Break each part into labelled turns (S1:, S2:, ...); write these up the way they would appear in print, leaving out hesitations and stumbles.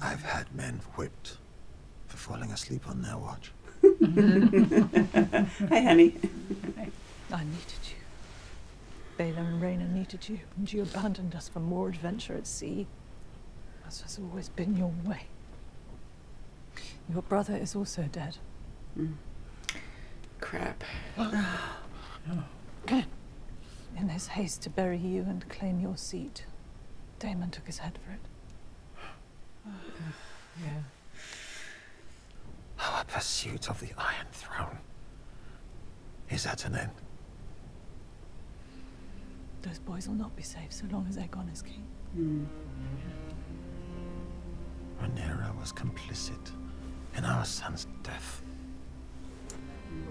S1: I've had men whipped for falling asleep on their watch.
S2: Hi, honey.
S3: I needed you. Bela and Raina needed you, and you abandoned us for more adventure at sea. As has always been your way. Your brother is also dead.
S4: Crap.
S3: In his haste to bury you and claim your seat, Damon took his head for it.
S4: Yeah.
S1: Our pursuit of the Iron Throne is at an end.
S3: Those boys will not be safe so long as Aegon is king.
S1: Rhaenyra was complicit in our son's death.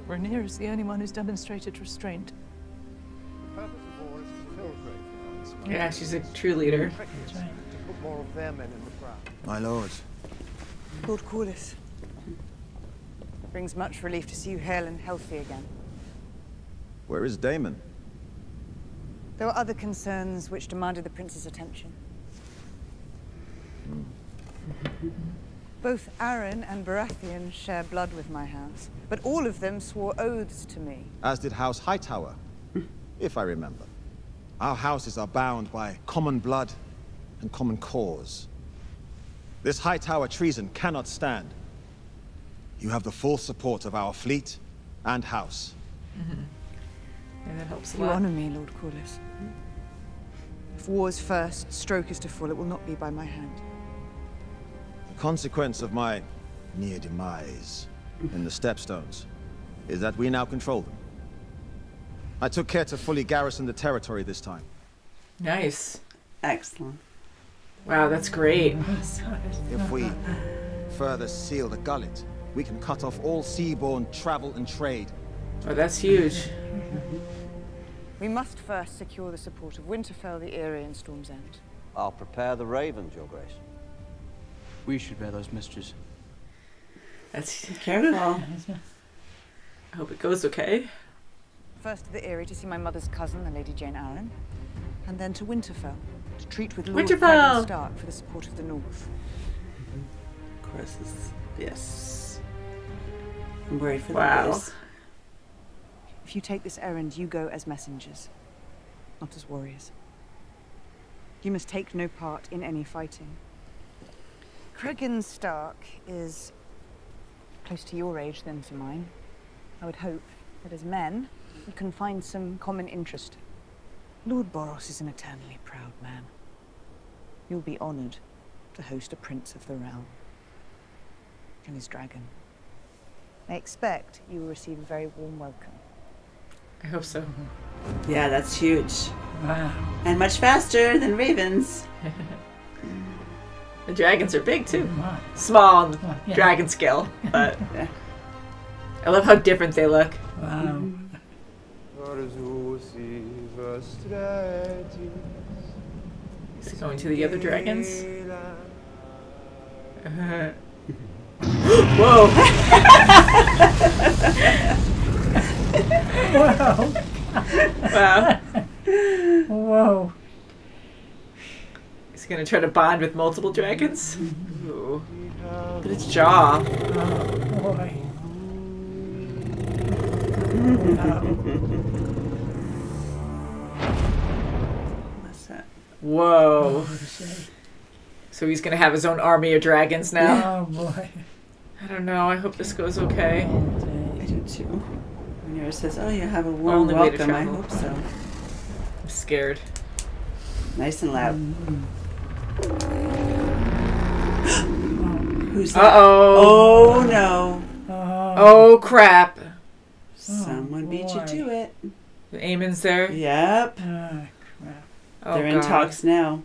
S3: Rhaenyra is the only one who's demonstrated restraint.
S4: Yeah, she's a true leader.
S1: My lord.
S5: Lord Corlys. Brings much relief to see you hale and healthy again.
S6: Where is Damon?
S5: There were other concerns which demanded the prince's attention. Both Arryn and Baratheon share blood with my house, but all of them swore oaths to me.
S6: As did House Hightower, if I remember. Our houses are bound by common blood and common cause. This Hightower treason cannot stand. You have the full support of our fleet and house.
S4: And that helps a
S5: You
S4: lot.
S5: honor me, Lord Corlys. If war's first stroke is to fall, it will not be by my hand.
S6: The consequence of my near demise in the Stepstones is that we now control them. I took care to fully garrison the territory this time.
S4: Nice.
S2: Excellent.
S4: Wow, that's great.
S6: If we further seal the gullet, we can cut off all seaborne travel and trade.
S4: Oh, that's huge.
S5: We must first secure the support of Winterfell, the Eyrie, and Storm's End.
S7: I'll prepare the ravens, Your Grace.
S8: We should bear those misters.
S4: That's
S2: Careful.
S4: I hope it goes okay.
S5: First to the Eyrie to see my mother's cousin, the Lady Jane Arryn, and then to Winterfell to treat with Lord
S4: Winterfell!
S5: Stark for the support of the North.
S2: Of course, yes. I'm worried for the
S4: Wow.
S2: boys.
S5: If you take this errand, you go as messengers, not as warriors. You must take no part in any fighting. Cregan Stark is close to your age than to mine. I would hope that as men, we can find some common interest. Lord Boros is an eternally proud man. You'll be honored to host a prince of the realm and his dragon. I expect you will receive a very warm welcome.
S4: I hope so.
S2: Yeah, that's huge.
S3: Wow.
S2: And much faster than ravens.
S4: The dragons are big too.
S3: Wow.
S4: Small on the
S3: Yeah.
S4: dragon scale, but
S2: Yeah.
S4: I love how different they look.
S3: Wow.
S4: Is he going to the other dragons? Whoa! Wow.
S3: Whoa.
S4: Is he gonna try to bond with multiple dragons? Ooh. Look at its jaw.
S3: Oh, boy.
S2: What's that?
S4: Whoa. So he's gonna have his own army of dragons now?
S3: Oh, boy.
S4: I don't know. I hope this goes okay.
S2: I do too. Rhaenyra says, "Oh, you have a warm
S4: Only way to
S2: welcome." I
S4: travel.
S2: hope so.
S4: I'm scared.
S2: Nice and loud. Who's that?
S4: Uh-oh.
S2: Oh no!
S4: Oh, crap.
S2: Someone beat you
S3: boy.
S2: to it.
S4: Aemon's there.
S2: Yep.
S3: Crap.
S4: Oh,
S2: They're in
S4: God.
S2: talks now.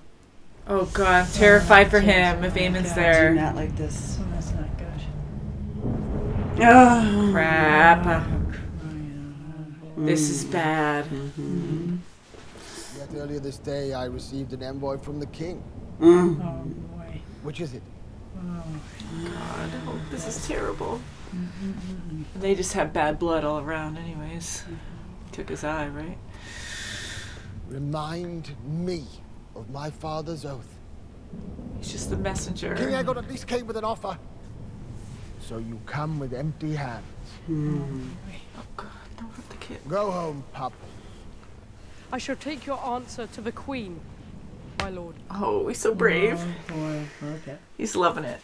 S4: Oh, God. I'm terrified for him if Aemon's
S2: Do
S4: there.
S2: not like this.
S3: Oh, that's not good.
S2: Oh.
S4: Crap. This is bad.
S9: Yet earlier this day, I received an envoy from the king.
S2: Mm.
S3: Oh, boy.
S9: Which is it?
S4: God, oh, this is terrible. And they just have bad blood all around anyways. Took his eye, right?
S9: Remind me of my father's oath.
S4: He's just the messenger.
S9: King Egon at least came with an offer. So you come with empty hands.
S4: Oh God, don't hurt the kid.
S9: Go home, pup.
S10: I shall take your answer to the Queen, my lord.
S4: Oh, he's so brave.
S2: Oh, boy. Okay.
S4: He's loving it.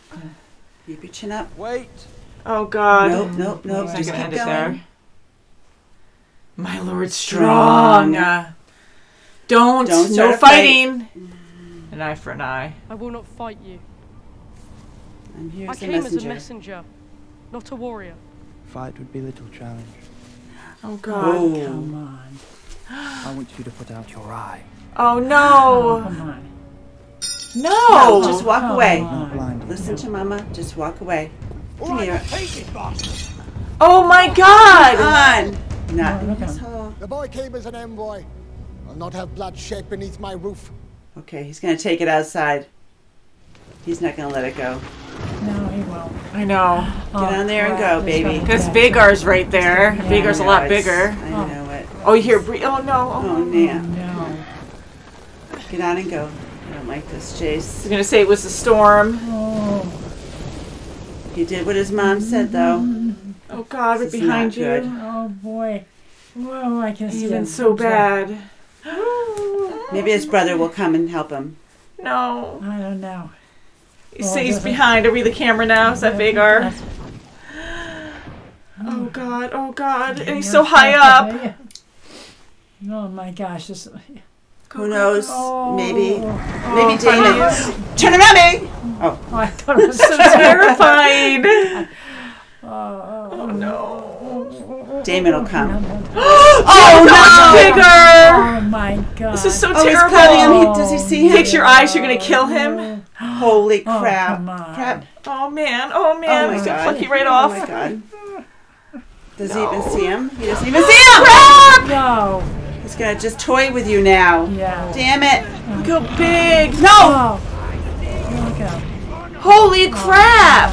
S2: Keep your chin up.
S7: Wait.
S4: Oh God.
S2: Nope.
S4: He's
S2: Just
S4: gonna
S2: keep
S4: end it
S2: going.
S4: there. My lord, strong. Don't
S2: start
S4: no
S2: a fight.
S4: fighting. An eye for an eye.
S10: I will not fight you.
S2: I'm here
S10: I
S2: as a
S10: came
S2: messenger.
S10: as a messenger, not a warrior.
S8: Fight would be little challenge.
S4: Oh God.
S2: Oh.
S3: Come on.
S8: I want you to put out your eye.
S4: Oh no.
S3: Come on.
S4: No.
S2: Just walk away.
S8: Not blinded.
S2: Listen to Mama. Just walk away.
S9: All
S2: Come
S9: right,
S2: here.
S9: take it, boss.
S4: Oh my God.
S2: Come on. Not
S3: Oh, look at
S2: this
S3: him.
S2: hole.
S9: The boy came as an envoy. I'll not have blood shed beneath my roof.
S2: Okay, he's gonna take it outside. He's not gonna let it go.
S3: No, he won't.
S4: I know.
S2: Get on there and go, baby.
S4: Because Vagar's right there. Vagar's a
S2: I
S4: lot
S2: know, it's-
S4: bigger.
S2: I know it.
S4: Oh, you hear oh no.
S2: Oh, yeah.
S3: No.
S2: Get on and go. I don't like this,
S4: I was
S2: Chase.
S4: gonna say it was the storm.
S3: Oh.
S2: He did what his mom said, though.
S4: Oh God, right
S2: This is
S4: behind
S2: not
S4: you.
S2: good.
S3: Oh boy. Whoa, I can see
S4: Even
S3: him.
S4: so bad.
S2: Maybe his brother will come and help him.
S4: No.
S3: I don't know.
S4: He stays behind. Are we the camera now? Is that Vagar? Oh God, oh God. And he's so high up.
S3: Oh my gosh. This,
S2: Who knows? Maybe.
S4: Oh,
S2: Maybe Damon. Turn around, me!
S3: oh, I thought it was
S4: So terrified.
S3: Oh
S4: no.
S2: Damon will come.
S4: Oh, not bigger.
S3: Oh my god.
S4: This is so
S2: Oh, he's
S4: terrible.
S2: cutting him. Does he see him?
S4: Takes your eyes, you're gonna kill him.
S2: Holy crap.
S3: come on.
S2: Crap.
S4: Oh man, oh man.
S2: Oh my
S4: He's gonna
S2: God.
S4: pluck you right
S2: Oh
S4: off.
S2: my God. Does he
S4: No.
S2: even see him? He doesn't even see him!
S4: Crap!
S3: No.
S2: He's gonna just toy with you now.
S3: Yeah.
S2: Damn it.
S4: Look how big.
S2: No!
S3: Oh. Look out.
S4: Holy crap.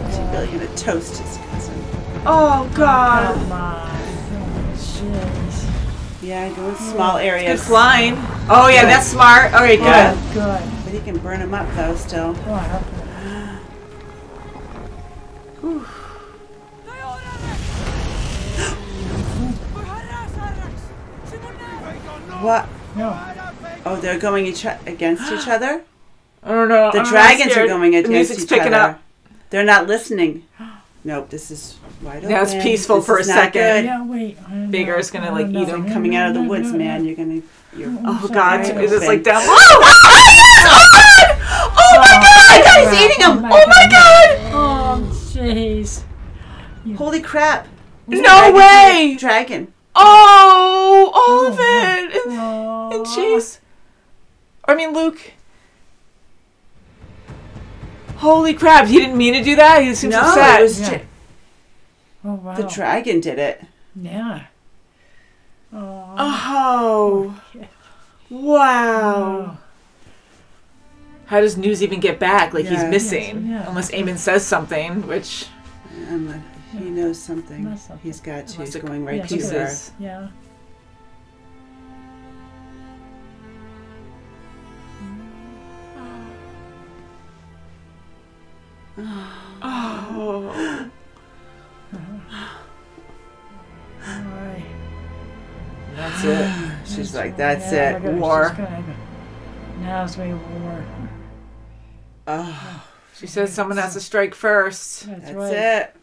S2: He's really gonna toast his cousin.
S4: Oh God.
S3: Come on. Oh, jeez.
S2: Yeah, go in small
S4: Good
S2: areas.
S4: flying. Oh yeah, that's smart. Okay, good.
S3: Oh, good.
S2: But he can burn him up though still.
S3: Oh, I hope
S2: What?
S3: no.
S2: Oh, they're going against each other?
S4: I don't know.
S2: The
S4: I'm
S2: dragons are
S4: scared.
S2: going
S4: The
S2: against
S4: music's
S2: each
S4: picking
S2: other.
S4: up.
S2: They're not listening. Nope, this is wide open.
S4: Now it's peaceful
S2: This
S4: for a
S2: is not
S4: second.
S2: good.
S3: Yeah, wait. I don't know.
S4: Vagar's gonna,
S3: I
S4: like,
S3: don't
S4: eat
S3: know.
S4: him.
S2: It's like coming out of the woods, man. You're
S4: Oh God,
S2: Right
S4: is this
S2: open.
S4: like down? Oh God! Oh my God!
S2: God, he's eating him!
S4: Oh my God!
S3: Oh, jeez.
S2: Holy crap. There's a
S4: No
S2: dragon
S4: way!
S2: too. Dragon.
S4: Oh, all of it.
S3: Oh.
S4: And Chase. I mean, Luke. Holy crap! He didn't mean to do that. He seems
S2: No,
S4: upset.
S2: it was
S3: Yeah. Oh, wow.
S2: the dragon did it.
S3: Yeah. Oh.
S4: Oh. Wow. How does News even get back? Like he's
S2: Yeah.
S4: missing,
S3: Yeah.
S4: unless Eamon says something, which
S2: He knows something.
S3: Knows something.
S2: He's got to.
S4: Unless
S2: He's
S4: it-
S2: going right
S3: Yeah,
S2: to her.
S4: pieces.
S3: Yeah.
S4: Oh.
S3: Alright.
S4: That's it.
S2: She's like, that's
S3: Yeah,
S2: it.
S3: we're gonna-
S4: War.
S3: she's gonna- Now it's gonna be war.
S2: Oh,
S4: She says someone has to strike first.
S3: That's
S2: that's
S3: right.
S2: it.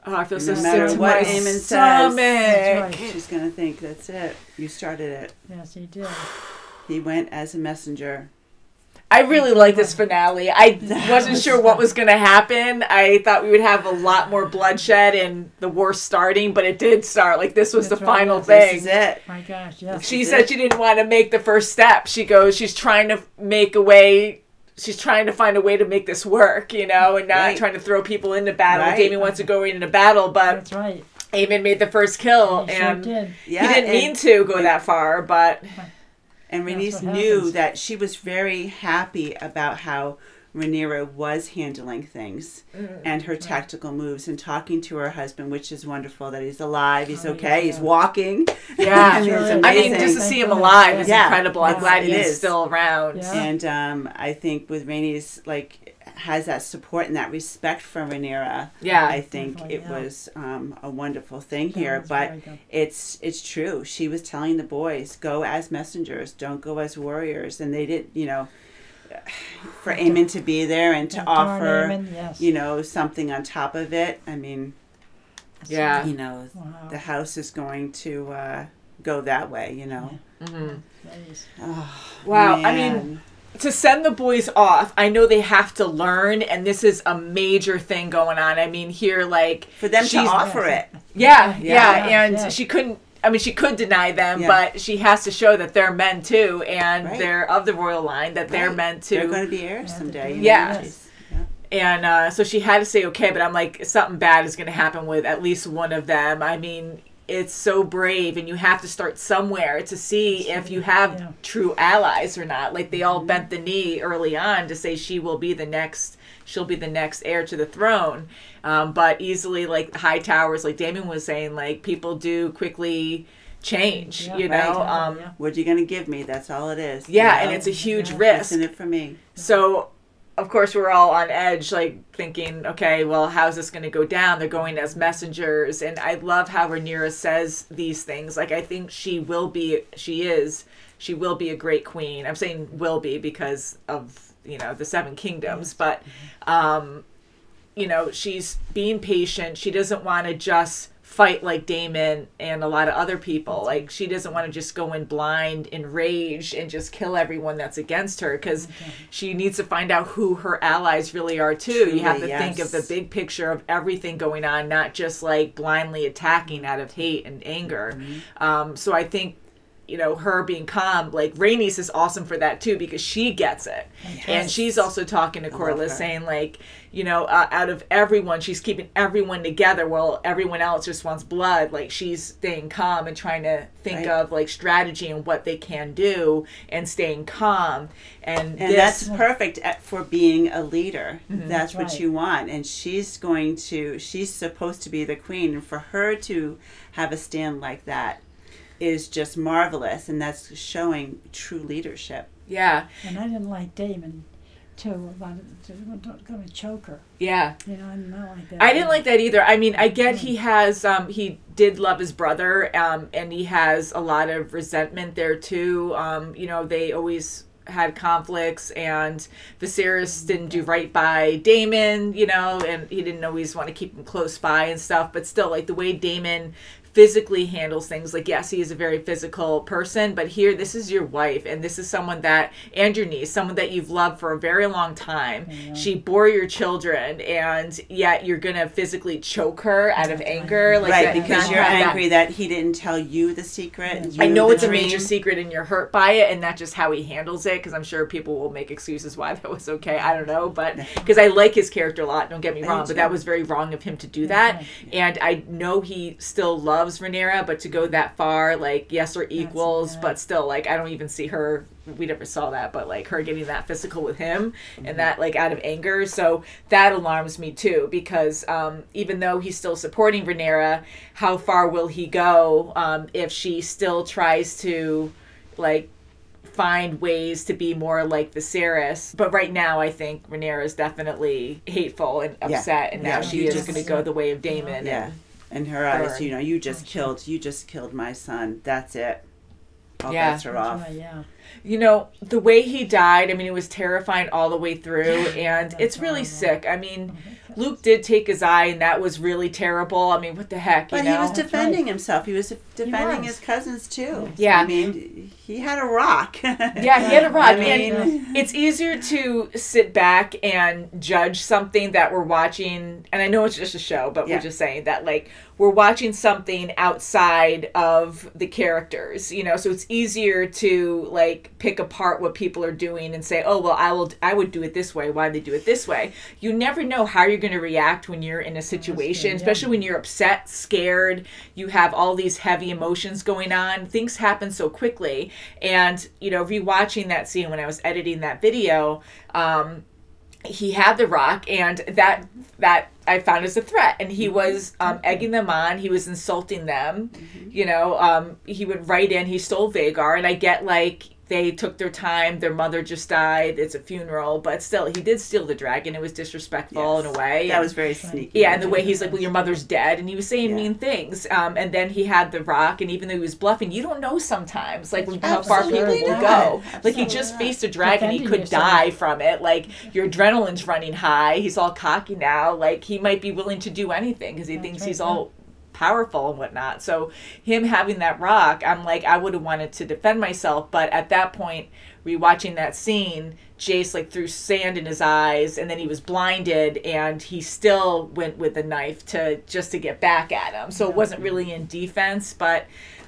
S4: Oh, I feel so
S2: No
S4: sick
S2: matter
S4: to
S2: what
S4: my
S2: Eamon says.
S4: stomach.
S3: That's right.
S2: She's gonna think that's it. You started it.
S3: Yes, he did.
S2: He went as a messenger.
S4: I really like this finale. I wasn't sure what was going to happen. I thought we would have a lot more bloodshed and the war starting, but it did start. Like, this was
S3: That's
S4: the
S3: right,
S4: final
S3: yes.
S4: thing.
S2: This is it.
S3: My gosh, yes.
S4: She
S2: is
S4: said
S2: it.
S4: she didn't want to make the first step. She goes, she's trying to make a way. She's trying to find a way to make this work, you know, and not
S2: Right.
S4: trying to throw people into battle.
S2: Right.
S4: Damien wants to go right into battle, but
S3: That's right.
S4: Eamon made the first kill,
S3: He sure
S4: and
S3: did.
S2: Yeah,
S4: he didn't mean to go that far, but
S2: And
S3: That's
S2: Rhaenys
S3: what
S2: knew
S3: happens.
S2: that she was very happy about how Rhaenyra was handling things and her tactical moves and talking to her husband, which is wonderful that he's alive, he's okay, he's walking.
S4: Yeah.
S2: I mean, it's amazing.
S4: I mean, just to see him alive is incredible. I'm glad
S2: it
S4: he's
S2: is.
S4: still around.
S3: Yeah.
S2: And I think with Rhaenys, like, has that support and that respect from Rhaenyra.
S4: Yeah.
S2: I think it was a wonderful thing here. But it's true. She was telling the boys, go as messengers, don't go as warriors. And they did, you know, for Aemon to be there and to offer,
S3: Aemon, yes.
S2: you know, something on top of it. I mean,
S4: Yeah.
S2: you know, the house is going to go that way, you know. Oh,
S4: Wow.
S2: man.
S4: I mean, to send the boys off, I know they have to learn, and this is a major thing going on. I mean, here, like,
S2: for them to offer it.
S4: Yeah. And she couldn't. I mean, she could deny them, but she has to show that they're men too, and they're of the royal line, that they're men too.
S2: They're going to be heirs someday.
S4: Yeah. And so she had to say okay, but I'm like, something bad is going to happen with at least one of them. I mean, it's so brave, and you have to start somewhere to see if you have true allies or not. Like, they all bent the knee early on to say she'll be the next heir to the throne. But easily, like, high towers, like Damon was saying, like, people do quickly change, you know.
S2: What are you going to give me? That's all it is.
S4: Yeah,
S2: you know?
S4: and it's a huge risk.
S2: What's in it for me?
S4: So, of course, we're all on edge, like, thinking, okay, well, how's this going to go down? They're going as messengers. And I love how Rhaenyra says these things. Like, I think she will be a great queen. I'm saying will be because of, you know, the Seven Kingdoms. But, you know, she's being patient. She doesn't want to just fight like Damon and a lot of other people. Like, she doesn't want to just go in blind in rage and just kill everyone that's against her, because she needs to find out who her allies really are too.
S2: Truly,
S4: you have to think of the big picture of everything going on, not just like blindly attacking out of hate and anger. So I think, you know, her being calm, like, Rhaenys is awesome for that too, because she gets it. And she's also talking to Corlys, saying, like, you know, out of everyone, she's keeping everyone together while everyone else just wants blood. Like, she's staying calm and trying to think of, like, strategy and what they can do and staying calm. And
S2: that's perfect for being a leader. That's what you want. And she's supposed to be the queen. And for her to have a stand like that is just marvelous, and that's showing true leadership.
S3: Yeah. And I didn't like Damon too, about going to choke her.
S4: Yeah.
S3: You know, I didn't like that.
S4: I didn't like that either. I mean, I get he has, he did love his brother, and he has a lot of resentment there too. You know, they always had conflicts, and Viserys didn't do right by Daemon, you know, and he didn't always want to keep him close by and stuff, but still, like, the way Daemon physically handles things, like, yes, he is a very physical person, but here, this is your wife, and this is someone that, and your niece, someone that you've loved for a very long time. She bore your children, and yet you're gonna physically choke her out of anger, like,
S2: right, because you're angry that he didn't tell you the secret.
S4: I know it's a major secret, and you're hurt by it, and that's just how he handles it, because I'm sure people will make excuses why that was okay. I don't know, but because I like his character a lot, don't get me wrong, but that was very wrong of him to do that. And I know he still loves Rhaenyra, but to go that far, like, yes, we're equals, but still, like, I don't even see her, we never saw that, but, like, her getting that physical with him and that, like, out of anger. So that alarms me too, because even though he's still supporting Rhaenyra, how far will he go if she still tries to, like, find ways to be more like Viserys? But right now, I think Rhaenyra is definitely hateful and upset, and now she is going to go the way of Daemon.
S2: In her eyes, you know, you just killed my son. That's it. All bets are off.
S4: You know, the way he died, I mean, it was terrifying all the way through, and it's really sick. I mean, Luke did take his eye, and that was really terrible. I mean, what the heck, you know?
S2: But he was defending himself. He was defending his cousins, too.
S4: Yeah.
S2: I mean, he had a rock.
S4: Yeah, he had a rock.
S2: I mean,
S4: and it's easier to sit back and judge something that we're watching, and I know it's just a show, but we're just saying that, like, we're watching something outside of the characters, you know, so it's easier to, like, pick apart what people are doing and say, oh, well, I would do it this way. Why they do it this way? You never know how you're going to react when you're in a situation, especially when you're upset, scared, you have all these heavy emotions going on. Things happen so quickly. And, you know, rewatching that scene when I was editing that video, he had the rock, and that I found as a threat, and he was egging them on. He was insulting them. You know, he would write in, he stole Vagar, and I get like they took their time. Their mother just died. It's a funeral, but still, he did steal the dragon. It was disrespectful in a way.
S2: That was very sneaky.
S4: Yeah, and the way he's like, well, your mother's dead, and he was saying mean things. And then he had the rock, and even though he was bluffing, you don't know sometimes, like how far people will go. Like he just faced a dragon, he could die from it. Like your adrenaline's running high. He's all cocky now. Like he might be willing to do anything because he thinks he's all powerful and whatnot. So him having that rock, I'm like, I would have wanted to defend myself, but at that point, rewatching that scene, Jace like threw sand in his eyes, and then he was blinded, and he still went with the knife to get back at him. So it wasn't really in defense, but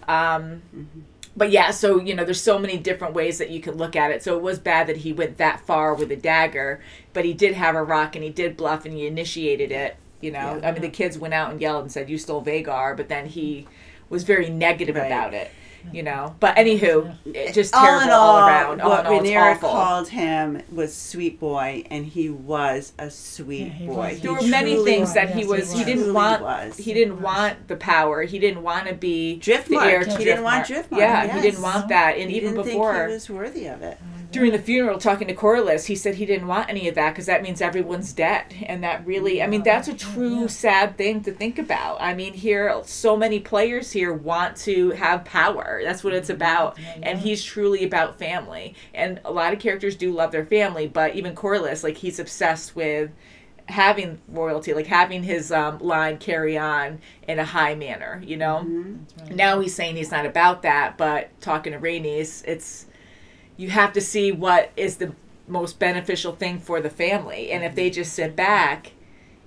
S4: yeah. So you know, there's so many different ways that you could look at it. So it was bad that he went that far with a dagger, but he did have a rock, and he did bluff, and he initiated it. You know, I mean, the kids went out and yelled and said, "You stole Vagar," but then he was very negative about it. You know, but anywho, it just terrible all around.
S2: What Rhaenyra called him was sweet boy, and he was a sweet boy.
S4: There were many things that he was. He didn't want. He didn't want the power. He didn't want to be
S2: Driftmark.
S4: The heir to
S2: he didn't want Driftmark.
S4: Yeah, he didn't want that, and even before
S2: think he was worthy of it.
S4: During the funeral, talking to Corlys, he said he didn't want any of that because that means everyone's dead. And that really, I mean, that's a true sad thing to think about. I mean, here, so many players here want to have power. That's what it's about. And he's truly about family. And a lot of characters do love their family, but even Corlys, like, he's obsessed with having royalty, like having his line carry on in a high manner, you know? Now he's saying he's not about that, but talking to Rhaenys, it's, you have to see what is the most beneficial thing for the family. And if they just sit back,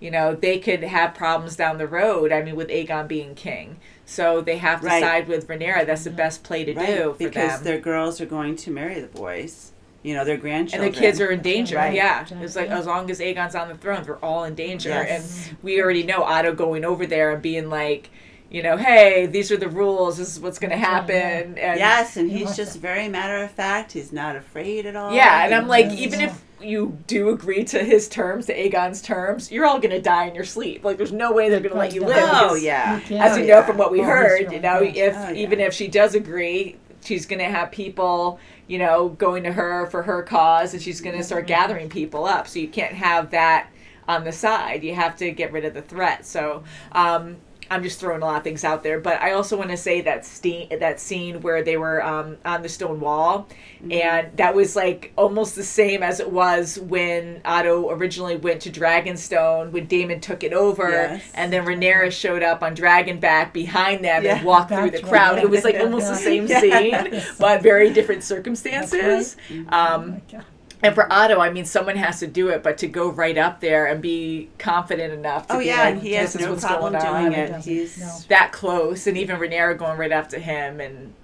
S4: you know, they could have problems down the road. I mean, with Aegon being king. So they have to side with Rhaenyra. That's the best play to do for
S2: because
S4: them.
S2: their girls are going to marry the boys. You know, their grandchildren.
S4: And the kids are in danger. Yeah. It's like, as long as Aegon's on the throne, we're all in danger. And we already know Otto going over there and being like, you know, hey, these are the rules. This is what's going to happen. And
S2: yes, and he's just very matter of fact. He's not afraid at all.
S4: Yeah, and I'm like, even if you do agree to his terms, to Aegon's terms, you're all going to die in your sleep. Like, there's no way they're going to let you live.
S2: Oh, yeah.
S4: As you know from what we heard, you know, even if she does agree, she's going to have people, you know, going to her for her cause, and she's going to start gathering people up. So you can't have that on the side. You have to get rid of the threat. So, I'm just throwing a lot of things out there, but I also want to say that scene where they were on the stone wall, and that was like almost the same as it was when Otto originally went to Dragonstone, when Daemon took it over, and then Rhaenyra showed up on Dragonback behind them and walked through the crowd. It was like almost the same scene, but very different circumstances. And for Otto, I mean, someone has to do it, but to go right up there and be confident enough to be like,
S2: and he has no problem doing it. He's
S4: that close, and even Rhaenyra going right up to him, and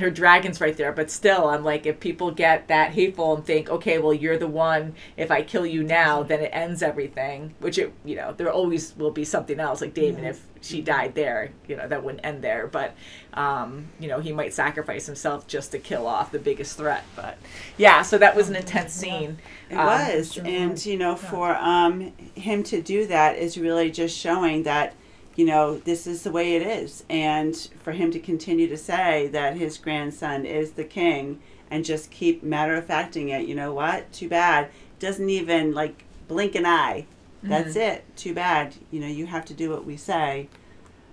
S4: her dragon's right there. But still, I'm like, if people get that hateful and think, okay, well, you're the one. If I kill you now, then it ends everything. Which it, you know, there always will be something else. Like Daemon, if she died there, you know, that wouldn't end there. But you know, he might sacrifice himself just to kill off the biggest threat. But yeah, so that was an intense scene.
S2: It was, and you know, for him to do that is really just showing that, you know, this is the way it is, and for him to continue to say that his grandson is the king and just keep matter-of-facting it. You know what? Too bad. Doesn't even like blink an eye. That's it. Too bad. You know, you have to do what we say.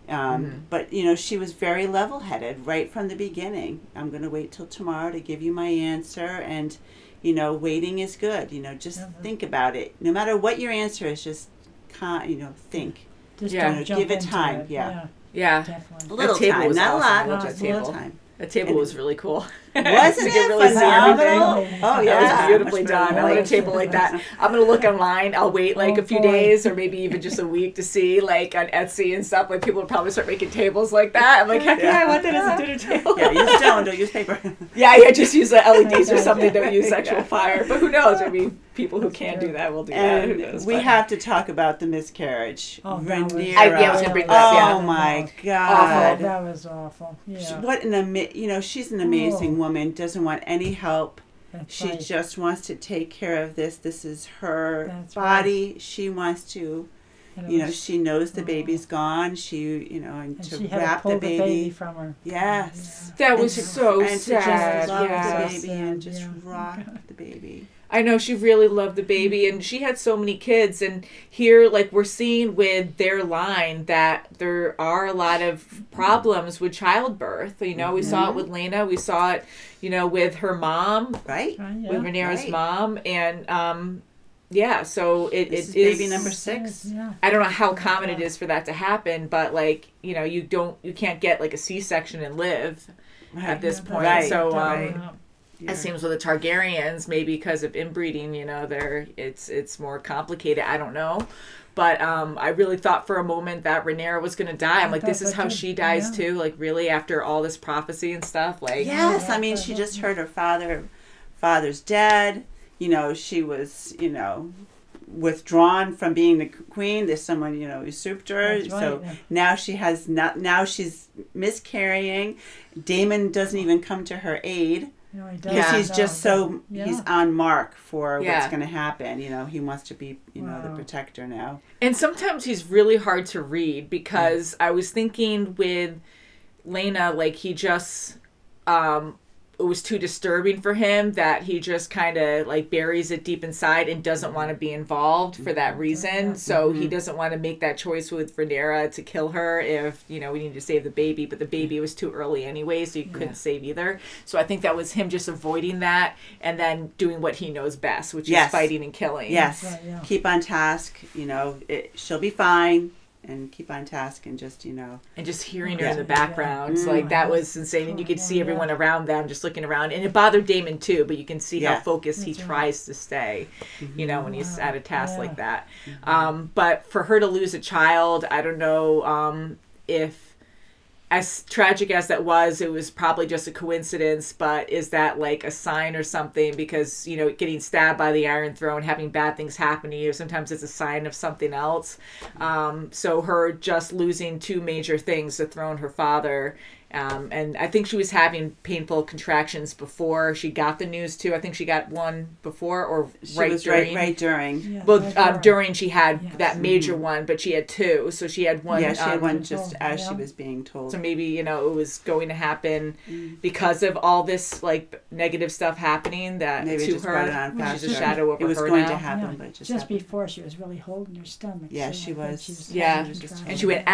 S2: But, you know, she was very level-headed right from the beginning. I'm going to wait till tomorrow to give you my answer. And, you know, waiting is good. You know, just think about it. No matter what your answer is, just, you know, think.
S3: Just
S2: give it time. Yeah.
S3: Definitely.
S2: A little time. Not a lot. Just a little time.
S4: The table was really cool.
S2: Wasn't it
S4: really
S2: phenomenal? Oh, yeah.
S4: That was beautifully done. I want a table like that. I'm going to look online. I'll wait like a few days or maybe even just a week to see like on Etsy and stuff. Like people will probably start making tables like that. I'm like, heck yeah, I want that as a dinner table.
S2: Yeah, use stone. Don't use paper.
S4: Yeah, just use the LEDs or something. Don't use sexual fire. But who knows? I mean, people who can do that will do that. Who knows?
S2: We have to talk about the miscarriage.
S3: Oh,
S2: Rhaenyra.
S4: I was going to bring that up.
S2: Oh, my God.
S3: That was awful. Yeah.
S2: What you know, she's an amazing woman. Doesn't want any help. She just wants to take care of this. This is her
S11: That's
S2: body. She wants to,
S11: And it
S2: you know,
S11: was-
S2: she knows the baby's gone. She, you know, and to
S11: she had to
S2: wrap
S11: pull
S2: the baby.
S11: from her.
S2: Yes.
S4: That was
S2: And to-
S4: so
S2: and
S4: sad.
S2: to just love
S4: Yeah.
S2: the baby and just
S11: Yeah.
S2: rock the baby.
S4: I know she really loved the baby, and she had so many kids. And here, like, we're seeing with their line that there are a lot of problems with childbirth. You know, we saw it with Lena. We saw it, you know, with her mom,
S2: Right?
S4: with Rhaenyra's
S2: Right.
S4: mom, and yeah. So
S2: This
S4: it
S2: is
S4: is
S2: baby number 6.
S11: Yeah.
S4: I don't know how common it is for that to happen, but like, you know, you can't get like a C-section and live at this point.
S2: Right.
S4: So
S2: Right.
S4: it seems with the Targaryens, maybe because of inbreeding, you know, it's more complicated. I don't know. But I really thought for a moment that Rhaenyra was going to die. I'm like, this is how she dies too. Like, really, after all this prophecy and stuff. Like,
S2: Yes, I mean, she just heard her father's dead. You know, she was, you know, withdrawn from being the queen. There's someone, you know, usurped her.
S11: That's right,
S2: So
S11: yeah.
S2: now she has not. Now she's miscarrying. Daemon doesn't even come to her aid.
S11: No, he
S2: Because
S11: doesn't.
S2: he's just so he's on mark for
S4: Yeah.
S2: what's going to happen. You know, he wants to be, you know, the protector now.
S4: And sometimes he's really hard to read because I was thinking with Lena, like he just, it was too disturbing for him that he just kind of like buries it deep inside and doesn't want to be involved for that reason. So he doesn't want to make that choice with Rhaenyra to kill her if, you know, we need to save the baby, but the baby was too early anyway, so you couldn't save either. So I think that was him just avoiding that and then doing what he knows best, which is fighting and killing.
S2: Yes.
S11: Right, yeah.
S2: Keep on task. You know, she'll be fine. And keep on task and just, you know.
S4: And just hearing her in the background.
S2: Yeah.
S4: Like, that was insane. And you could see everyone around them just looking around. And it bothered Daemon, too. But you can see how focused he tries to stay, you know, when he's at a task like that. But for her to lose a child, I don't know if, as tragic as that was, it was probably just a coincidence, but is that like a sign or something? Because, you know, getting stabbed by the Iron Throne, having bad things happen to you, sometimes it's a sign of something else. So her just losing 2 major things, the throne, her father, and I think she was having painful contractions before she got the news too. I think she got one before or
S2: She
S4: right
S2: was
S4: during.
S2: right during.
S11: Yeah,
S4: Well,
S11: right
S4: during she had that major one, but she had 2. So she had one.
S2: Yeah, she had one just
S11: told,
S2: as
S11: yeah.
S2: she was being told.
S4: So maybe, you know, it was going to happen because of all this like negative stuff happening that
S2: Maybe it
S4: to
S2: just
S4: her,
S2: brought it on
S4: she's
S2: faster.
S4: a shadow over
S2: It was
S4: her
S2: going
S4: now.
S2: to happen,
S11: Yeah,
S2: but it just
S11: just
S2: happened.
S11: before she was really holding her stomach.
S2: Yeah,
S11: so
S2: she
S11: I think
S2: was.
S4: Yeah,
S11: having contractions.
S4: and she went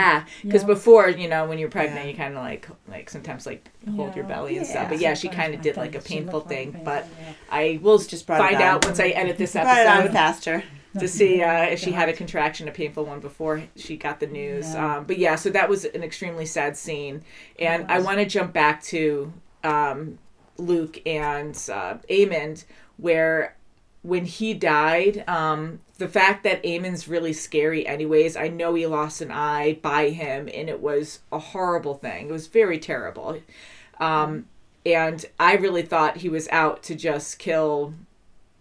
S4: because before, you know, when you're pregnant, you kind of like sometimes like hold your belly and stuff. But yeah, she kind of did like a painful thing. But I will just
S2: brought it
S4: find out
S2: on.
S4: once I edit this
S2: Brought it on
S4: episode
S2: faster.
S4: to see if she had a contraction, a painful one before she got the news.
S11: Yeah.
S4: But yeah, so that was an extremely sad scene. And I want to jump back to Luke and Aemond, where when he died, the fact that Aemon's really scary anyways, I know he lost an eye by him, and it was a horrible thing. It was very terrible. And I really thought he was out to just kill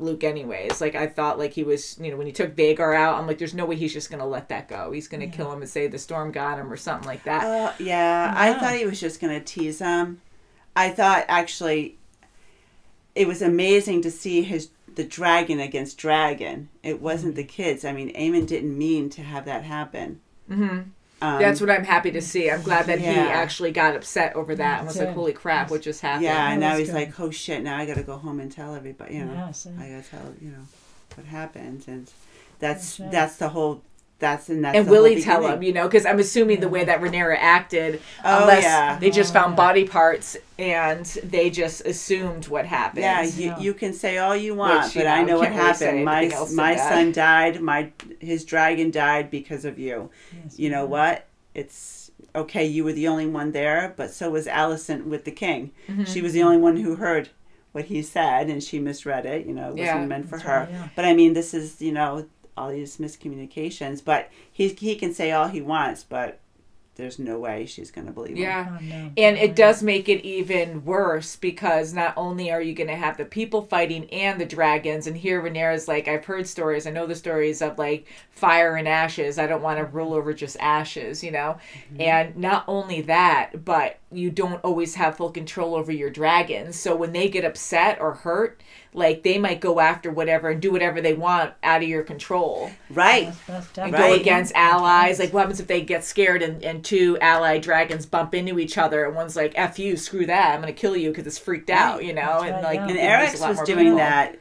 S4: Luke anyways. Like, I thought like he was, you know, when he took Vhagar out, I'm like, there's no way he's just going to let that go. He's going to kill him and say the storm got him or something like that.
S2: I thought he was just going to tease him. I thought actually it was amazing to see the dragon against dragon. It wasn't the kids. I mean, Aemon didn't mean to have that happen.
S4: Mm-hmm. That's what I'm happy to see. I'm glad that he
S2: Yeah.
S4: actually got upset over that and was like, holy crap, what just happened?
S2: Yeah, and
S11: That
S2: now
S11: was
S2: he's
S11: good.
S2: like, oh shit, now I got to go home and tell everybody, you know.
S11: Yes,
S2: I got to tell, you know, what happened. And that's
S11: right.
S2: the whole, that's
S4: And
S2: the
S4: will
S2: whole
S4: he tell
S2: beginning.
S4: him, you know, because I'm assuming the way that Rhaenyra acted,
S2: Oh,
S4: unless
S2: yeah.
S4: they just found body parts and they just assumed what happened.
S2: Yeah, you can say all you want,
S4: Which,
S2: but
S4: you know,
S2: I know what
S4: can't really say
S2: happened.
S4: anything else
S2: My
S4: to that.
S2: son died. His dragon died because of you.
S11: Yes,
S2: You know what? It's okay. You were the only one there, but so was Alicent with the king.
S4: Mm-hmm.
S2: She was the only one who heard what he said, and she misread it. You know, it
S4: Yeah,
S2: wasn't meant for
S11: that's
S2: her.
S11: right, yeah.
S2: But I mean, this is, you know, all these miscommunications. But he can say all he wants, but there's no way she's going to believe him.
S4: Yeah.
S11: Oh, no.
S4: And it does make it even worse because not only are you going to have the people fighting and the dragons, and here Rhaenyra's like, I've heard stories, I know the stories of like fire and ashes. I don't want to rule over just ashes, you know? Mm-hmm. And not only that, but you don't always have full control over your dragons. So when they get upset or hurt, like they might go after whatever and do whatever they want out of your control.
S2: Right.
S4: And go against allies. Like what happens if they get scared and two allied dragons bump into each other and one's like, F you, screw that, I'm going to kill you because it's freaked out, you know? And like,
S2: and Eric's was doing that.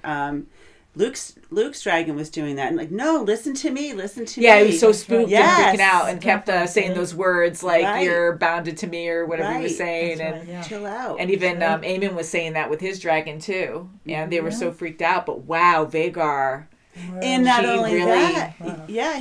S2: Luke's dragon was doing that, and like, no, listen to me.
S4: Yeah, he was so spooked and freaking out, and kept saying those words like "you're bounded to me" or whatever he was saying, and
S2: chill out.
S4: And even Aemon was saying that with his dragon too, and they were so freaked out. But wow, Vhagar,
S2: and not only that,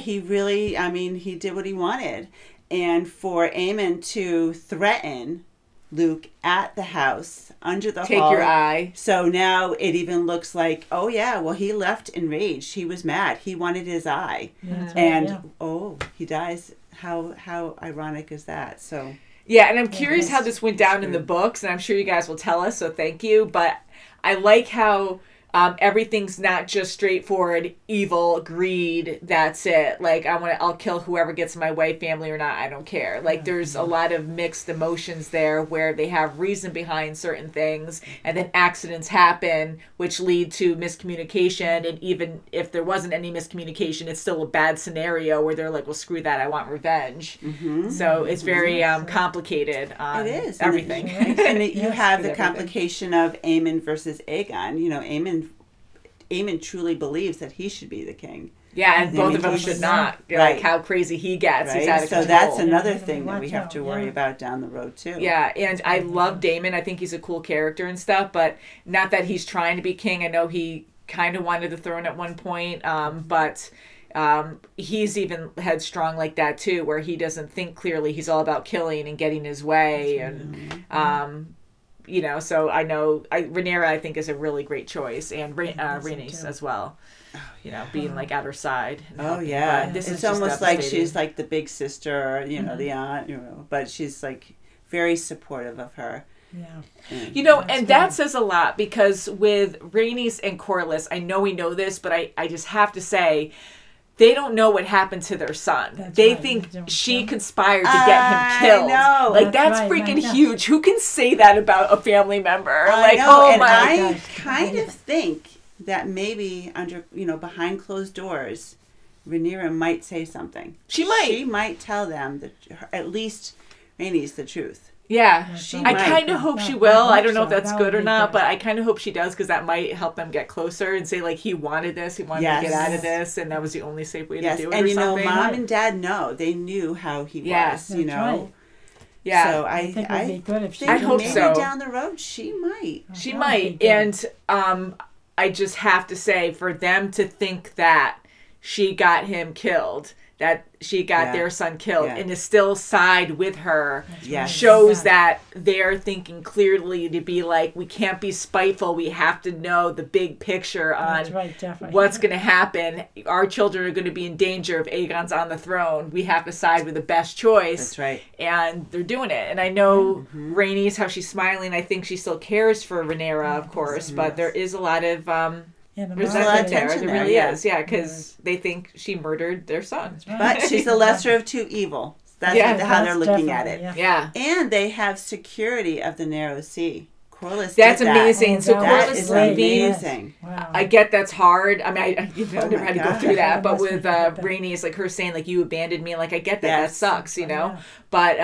S2: he really, I mean, he did what he wanted, and for Aemon to threaten Luke at the house under the
S4: take
S2: hall.
S4: your eye.
S2: So now it even looks like, oh yeah, well he left enraged. He was mad. He wanted his eye, he dies. How ironic is that? So
S4: yeah, and I'm curious how this went down in the books, and I'm sure you guys will tell us. So thank you. But I like how everything's not just straightforward evil, greed, that's it. Like I'll kill whoever gets in my way, family or not, I don't care. Like there's a lot of mixed emotions there where they have reason behind certain things and then accidents happen which lead to miscommunication, and even if there wasn't any miscommunication, it's still a bad scenario where they're like, well, screw that, I want revenge. So it's very complicated on
S2: it is.
S4: everything.
S2: And you have the complication of Aemon versus Aegon. You know, Aemon truly believes that he should be the king.
S4: Yeah, and both of them should not. Like how crazy he gets. He's out of control.
S2: So that's another thing that we have to worry about down the road too.
S4: Yeah, and I love Daemon. I think he's a cool character and stuff, but not that he's trying to be king. I know he kind of wanted the throne at one point, but he's even headstrong like that too, where he doesn't think clearly. He's all about killing and getting his way, and you know, so I know Rhaenyra I think is a really great choice, and Rhaenys as well. You know, being like at her side.
S2: Oh yeah,
S4: this
S2: it's
S4: is
S2: almost like she's like the big sister, you know, the aunt, you know, but she's like very supportive of her.
S11: Yeah.
S4: You know, and that says a lot, because with Rhaenys and Corlys, I know we know this, but I just have to say, they don't know what happened to their son. They think she conspired to get him killed.
S2: Know.
S4: Like that's freaking huge. Who can say that about a family member? Like,
S2: oh
S4: and
S2: I kind of think that maybe under, you know, behind closed doors, Rhaenyra might say something. She might tell them that, at least Rhaenys, the truth.
S4: Yeah, I kind of hope she will. I don't know if that's good or not, but I kind of hope she does, because that might help them get closer and say, like, he wanted this, he wanted to get out of this, and that was the only safe way to do it.
S2: And
S4: or
S2: you
S4: something.
S2: know, Mom and Dad know. They knew how he was, you know.
S4: Yeah,
S2: so
S11: I think it would be good if she
S4: I hope
S2: maybe
S4: so.
S2: down the road she might.
S4: She might, and I just have to say, for them to think that she got him killed, that she got their son killed, and to still side with her, shows that they're thinking clearly, to be like, we can't be spiteful, we have to know the big picture on what's going to happen. Our children are going to be in danger if Aegon's on the throne. We have to side with the best choice.
S2: That's right.
S4: And they're doing it. And I know Rhaenys, how she's smiling, I think she still cares for Rhaenyra, of course, but there is a lot of resentment there. There really is, because they think she murdered their son.
S2: But she's the lesser of two evil. That's how they're looking at it.
S4: Yeah.
S2: And they have security of the narrow sea. Corlys
S4: that's
S2: did
S4: amazing.
S2: That.
S4: So Corlys leaving,
S2: amazing.
S11: Wow.
S4: I get that's hard. I mean, I never had to go through that. But with Rhaenys, like her saying, like, you abandoned me, like, I get that. That sucks, you know. But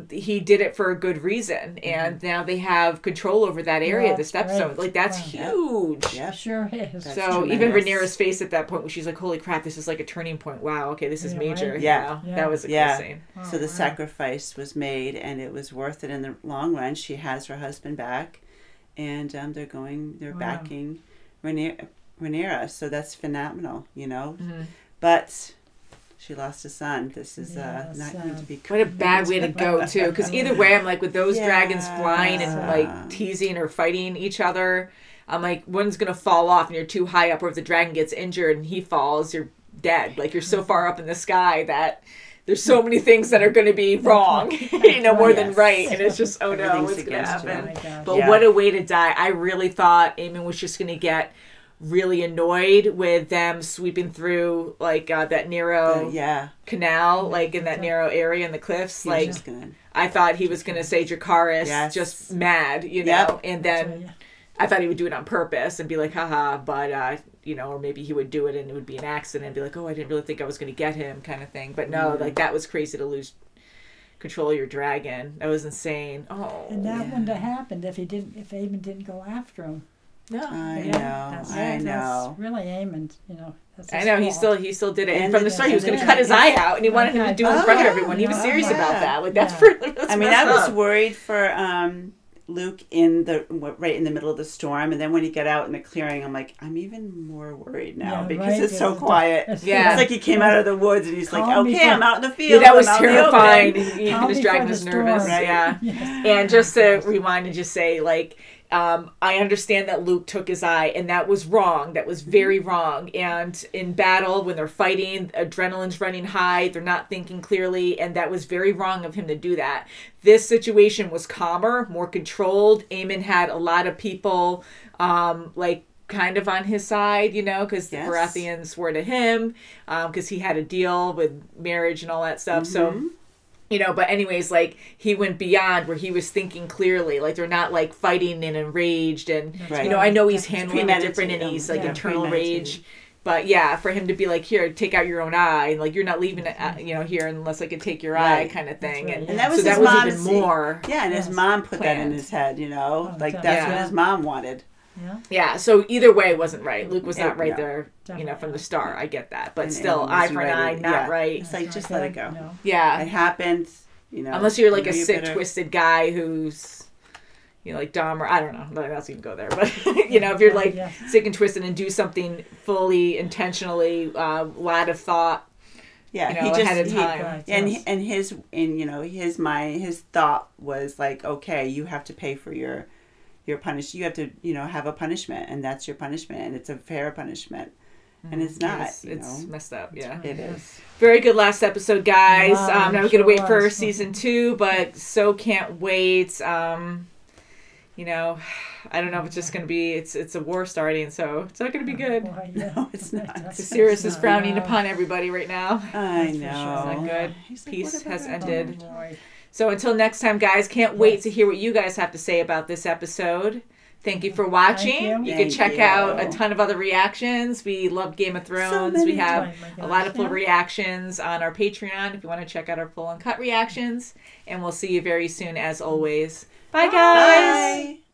S4: he did it for a good reason, and now they have control over that area, the stepstone. Like, that's huge.
S11: Yeah, sure is.
S4: That's so even Rhaenyra's face at that point, where she's like, "Holy crap, this is like a turning point. Wow, okay, this is major."
S2: Right?
S4: Yeah, that was a cool scene.
S2: So the sacrifice was made, and it was worth it in the long run. She has her husband back. And they're backing Rhaenyra, so that's phenomenal, you know. But she lost a son. This is not going to be.
S4: What a bad way to go, too. Because either way, I'm like, with those dragons flying and like teasing or fighting each other, I'm like, one's gonna fall off and you're too high up, or if the dragon gets injured and he falls, you're dead. Like, you're so far up in the sky that there's so many things that are going to be wrong, you know, more than right. And it's just, oh no, what's going to happen? But what a way to die. I really thought Aemon was just going to get really annoyed with them sweeping through, like, that narrow canal, like, in that narrow area in the cliffs. Like, I thought he was going to say Dracarys, just mad, you know, and then I thought he would do it on purpose and be like, haha, but, you know, or maybe he would do it and it would be an accident and be like, oh, I didn't really think I was going to get him kind of thing. But no, like, that was crazy to lose control of your dragon. That was insane. Oh.
S11: And that wouldn't have happened if Aemon didn't go after him.
S4: No.
S2: I know.
S11: That's really Aemon, you know. That's
S4: I know,
S11: fault.
S4: he still did it. And from the start, he was going to cut his eye out, and he wanted him to do it in front of everyone. He was serious about that. Like, that's
S2: I mean, I was worried for Luke right in the middle of the storm, and then when he got out in the clearing, I'm like, I'm even more worried now because it's so quiet. It's like he came out of the woods and he's like, okay, I'm out in the field.
S4: Yeah, that was terrifying. Even his dragon was nervous.
S2: Right?
S4: Yeah. Yes. And just to rewind and just say, like, I understand that Luke took his eye, and that was wrong. That was very wrong. And in battle, when they're fighting, adrenaline's running high, they're not thinking clearly, and that was very wrong of him to do that. This situation was calmer, more controlled. Aemon had a lot of people, like, kind of on his side, you know, because the Baratheons were to him, because he had a deal with marriage and all that stuff. So... you know, but anyways, like, he went beyond where he was thinking clearly. Like, they're not, like, fighting and enraged. And, you know, I know he's handling it different and he's, like, internal rage. But, yeah, for him to be like, here, take out your own eye. And, like, you're not leaving it, you know, here unless I can take your eye kind of thing.
S2: And that was
S4: so
S2: his
S4: that
S2: mom,
S4: was even more.
S2: Yeah, and his mom put that in his head, you know. Like, that's what his mom wanted.
S4: Yeah, so either way it wasn't right. Luke was not right there, you know, from the start. I get that. But still, eye for an eye, not right.
S2: It's like, just let it go. No.
S4: Yeah.
S2: It happened, you know.
S4: Unless you're like a sick, twisted guy who's, you know, like Dahmer. I don't know. Not else you can go there. But, you know, if you're like sick and twisted and do something fully, intentionally, lot of thought.
S2: Yeah,
S4: you know,
S2: he just
S4: ahead of time.
S2: And his you know, his mind, his thought was like, okay, you have to pay for your punish. You have to, you know, have a punishment, and that's your punishment, and it's a fair punishment, and it's not.
S4: It's messed up. Yeah,
S2: it is.
S4: Very good last episode, guys. Now we're gonna wait for season 2, but so can't wait. You know, I don't know if it's just gonna be. It's a war starting, so it's not gonna be good.
S2: No, it's not.
S4: Viserys is frowning upon everybody right now.
S2: I know.
S4: It's not good. Peace has ended.
S11: Boy.
S4: So until next time, guys, can't wait to hear what you guys have to say about this episode. Thank you for watching. You can check out a ton of other reactions. We love Game of Thrones. We have a lot of full reactions on our Patreon if you want to check out our full uncut reactions. And we'll see you very soon, as always. Bye, guys.
S2: Bye.